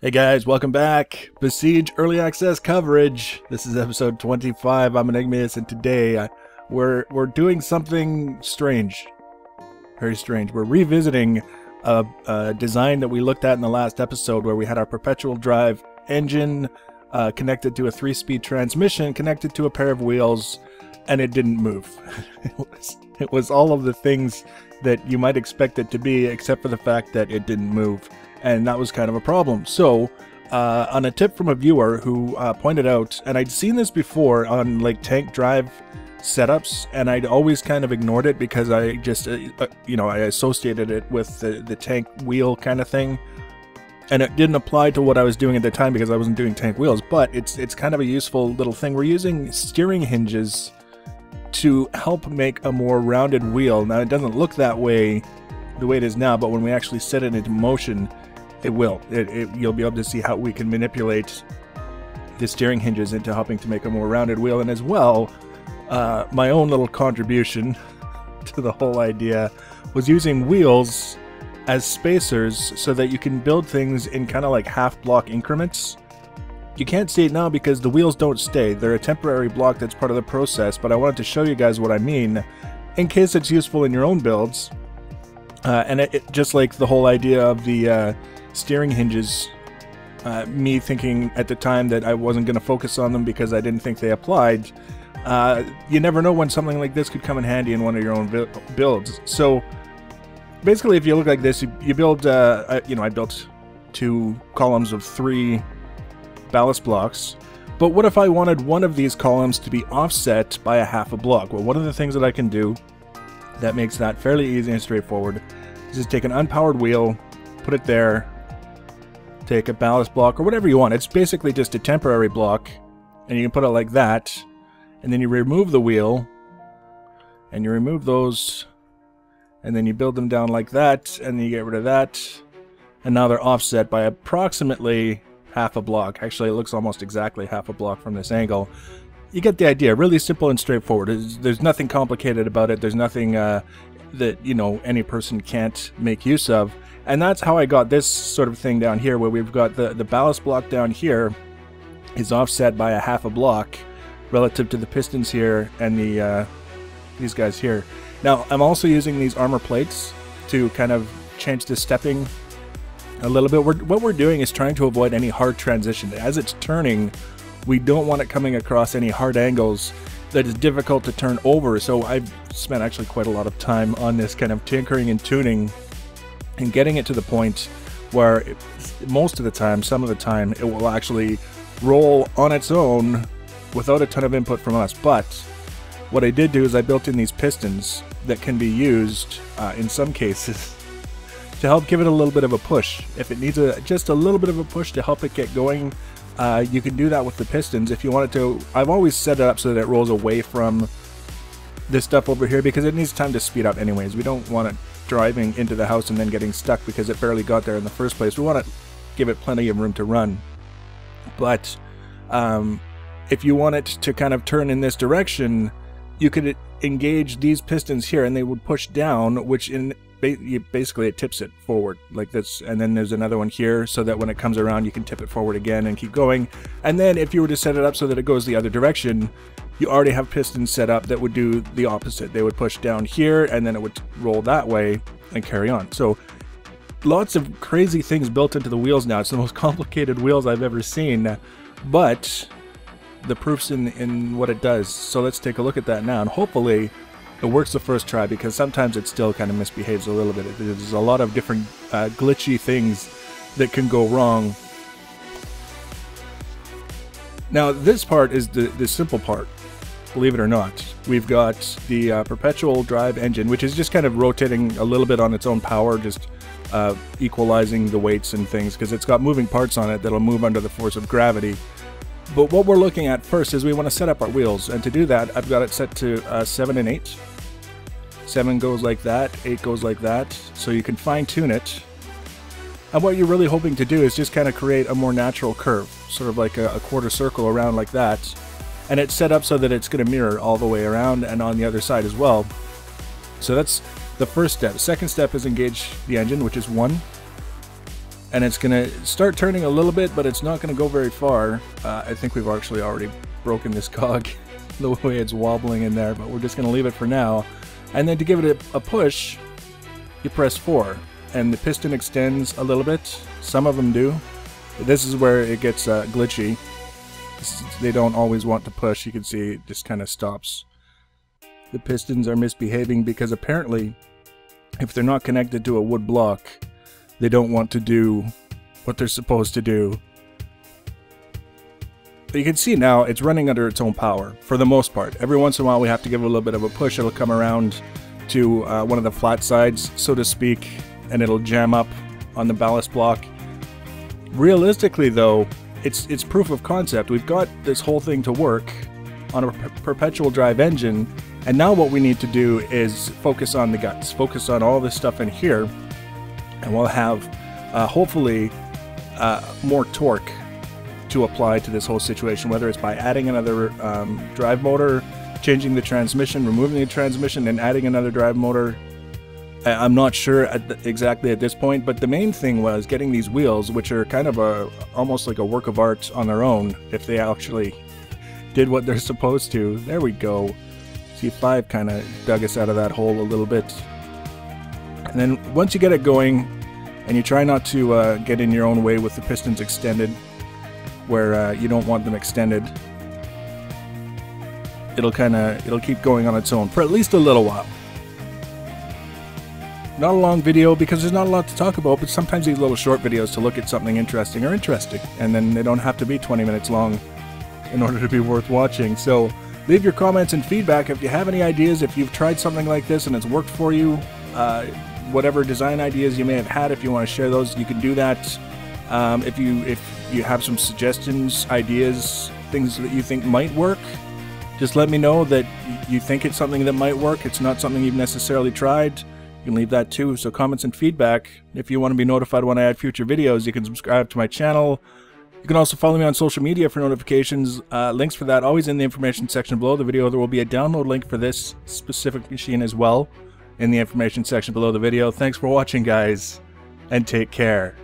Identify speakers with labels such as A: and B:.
A: Hey guys, welcome back. Besiege Early Access coverage. This is episode 25. I'm Enigmius, and today we're doing something strange. Very strange. We're revisiting a design that we looked at in the last episode where we had our perpetual drive engine connected to a 3-speed transmission, connected to a pair of wheels, and it didn't move. It was all of the things that you might expect it to be, except for the fact that it didn't move. And that was kind of a problem. So, on a tip from a viewer who pointed out, and I'd seen this before on like tank drive setups, and I'd always kind of ignored it because I just, I associated it with the tank wheel kind of thing. And it didn't apply to what I was doing at the time because I wasn't doing tank wheels, but it's kind of a useful little thing. We're using steering hinges to help make a more rounded wheel. Now, it doesn't look that way the way it is now, but when we actually set it into motion, it will. You'll be able to see how we can manipulate the steering hinges into helping to make a more rounded wheel. And as well, my own little contribution to the whole idea was using wheels as spacers so that you can build things in kind of like half-block increments. You can't see it now because the wheels don't stay. They're a temporary block that's part of the process, but I wanted to show you guys what I mean in case it's useful in your own builds. And it just like the whole idea of the steering hinges, me thinking at the time that I wasn't going to focus on them because I didn't think they applied. You never know when something like this could come in handy in one of your own builds. So basically, if you look like this, you build, I built 2 columns of 3 ballast blocks. But what if I wanted one of these columns to be offset by a half a block? Well, one of the things that I can do that makes that fairly easy and straightforward is just take an unpowered wheel, put it there, take a ballast block or whatever you want. It's basically just a temporary block, and you can put it like that, and then you remove the wheel, and you remove those, and then you build them down like that, and then you get rid of that, and now they're offset by approximately half a block. Actually, it looks almost exactly half a block from this angle. You get the idea. Really simple and straightforward. There's nothing complicated about it. There's nothing that, any person can't make use of. And that's how I got this sort of thing down here, where we've got the ballast block down here is offset by a half a block relative to the pistons here and these guys here. Now, I'm also using these armor plates to kind of change the stepping a little bit. What we're doing is trying to avoid any hard transition. As it's turning, we don't want it coming across any hard angles that is difficult to turn over. So I've spent actually quite a lot of time on this kind of tinkering and tuning and getting it to the point where most of the time, some of the time, it will actually roll on its own without a ton of input from us. But what I did do is I built in these pistons that can be used in some cases to help give it a little bit of a push. If it needs just a little bit of a push to help it get going, you can do that with the pistons if you want it to. I've always set it up so that it rolls away from this stuff over here because it needs time to speed up anyways. We don't want it driving into the house and then getting stuck because it barely got there in the first place. We want to give it plenty of room to run. But if you want it to kind of turn in this direction, you could engage these pistons here and they would push down, which basically it tips it forward like this. And then there's another one here so that when it comes around you can tip it forward again and keep going. And then if you were to set it up so that it goes the other direction, you already have pistons set up that would do the opposite. They would push down here and then it would roll that way and carry on. So lots of crazy things built into the wheels now. It's the most complicated wheels I've ever seen, but the proof's in what it does. So let's take a look at that now, and hopefully it works the first try, because sometimes it still kind of misbehaves a little bit. There's a lot of different glitchy things that can go wrong. Now this part is the simple part, believe it or not. We've got the perpetual drive engine, which is just kind of rotating a little bit on its own power, just equalizing the weights and things, because it's got moving parts on it that'll move under the force of gravity. But what we're looking at first is we want to set up our wheels, and to do that I've got it set to 7 and 8. 7 goes like that, 8 goes like that, so you can fine-tune it. And what you're really hoping to do is just kind of create a more natural curve, sort of like a quarter circle around like that. And it's set up so that it's going to mirror all the way around and on the other side as well. So that's the first step. Second step is engage the engine, which is 1. and it's going to start turning a little bit, but it's not going to go very far. I think we've actually already broken this cog the way it's wobbling in there, but we're just going to leave it for now. And then to give it a push, you press 4, and the piston extends a little bit. Some of them do. This is where it gets glitchy. They don't always want to push. You can see it just kind of stops. The pistons are misbehaving because apparently if they're not connected to a wood block, they don't want to do what they're supposed to do. But you can see now it's running under its own power for the most part. Every once in a while we have to give it a little bit of a push. It'll come around to one of the flat sides, so to speak, and it'll jam up on the ballast block. Realistically though, it's proof of concept. We've got this whole thing to work on a perpetual drive engine, and now what we need to do is focus on the guts, focus on all this stuff in here, and we'll have hopefully more torque to apply to this whole situation, whether it's by adding another drive motor, changing the transmission, removing the transmission, and adding another drive motor. I'm not sure exactly at this point, but the main thing was getting these wheels, which are kind of almost like a work of art on their own, if they actually did what they're supposed to. There we go. C5 kind of dug us out of that hole a little bit. And then once you get it going, and you try not to get in your own way with the pistons extended, where you don't want them extended, it'll keep going on its own for at least a little while. Not a long video because there's not a lot to talk about, but sometimes these little short videos to look at something interesting are interesting, and then they don't have to be 20 minutes long in order to be worth watching. So leave your comments and feedback if you have any ideas, if you've tried something like this and it's worked for you. Whatever design ideas you may have had, if you want to share those, you can do that. If you have some suggestions, ideas, things that you think might work, just let me know that you think it's something that might work. It's not something you've necessarily tried. You can leave that too. So comments and feedback. If you want to be notified when I add future videos, you can subscribe to my channel. You can also follow me on social media for notifications. Links for that always in the information section below the video. There will be a download link for this specific machine as well in the information section below the video. Thanks for watching, guys, and take care.